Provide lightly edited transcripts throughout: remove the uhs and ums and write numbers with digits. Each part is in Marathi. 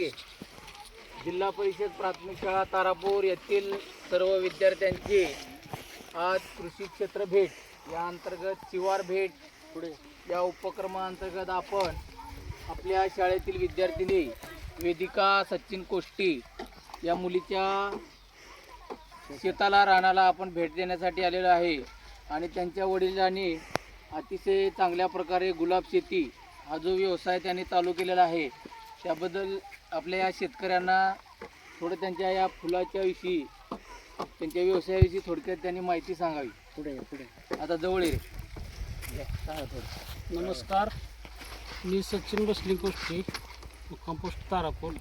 विद्यार्थी जिल्हा परिषद प्राथमिक शाळा तारापूर येथील सर्व विद्यार्थ्यांची आज कृषी क्षेत्र भेट या अंतर्गत शिवार भेट पुढे या उपक्रमाअंतर्गत आपण आपल्या शाळेतील विद्यार्थिनी वेदिका सचिन कोष्टी या मुलीच्या शेताला रानाला आपण भेट देण्यासाठी आलेलो आहे आणि त्यांच्या वडिलांनी अतिशय चांगल्या प्रकारे गुलाब शेती हा जो व्यवसाय त्यांनी चालू केलेला आहे त्याबद्दल आपल्या या शेतकऱ्यांना थोडं त्यांच्या या फुलाच्या विषयी त्यांच्या व्यवसायाविषयी थोडक्यात त्यांनी माहिती सांगावी. पुढे आता जवळ ये सांगा थोडं. नमस्कार, मी सचिन बसली कोष्टी, कंपोस्ट तारापूर.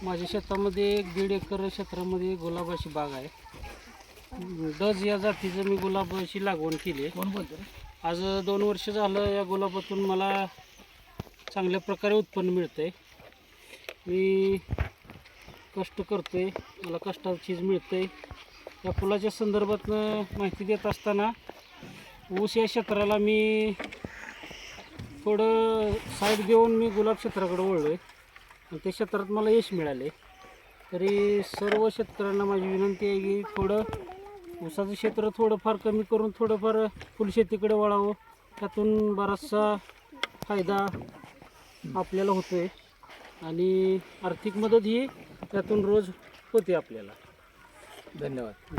माझ्या शेतामध्ये 1.5 एकर क्षेत्रामध्ये गुलाबाची बाग आहे. डज या जातीचं मी गुलाबाची लागवड केली आहे. आज 2 वर्ष झालं या गुलाबातून मला चांगल्या प्रकारे उत्पन्न मिळतं आहे. मी कष्ट करतो आहे, मला कष्टाचं चीज मिळतं आहे. या फुलाच्या संदर्भात माहिती देत असताना ऊस या क्षेत्राला मी थोडं साईड देऊन मी गुलाब क्षेत्राकडे वळलो आहे आणि त्या क्षेत्रात मला यश मिळाले. तरी सर्व शेतकऱ्यांना माझी विनंती आहे की थोडं ऊसाचं क्षेत्र थोडंफार कमी करून थोडंफार फुलशेतीकडे वळावं. त्यातून बराचसा फायदा आपल्याला होतो आहे आणि आर्थिक मदत ही त्यातून रोज होते आपल्याला. धन्यवाद.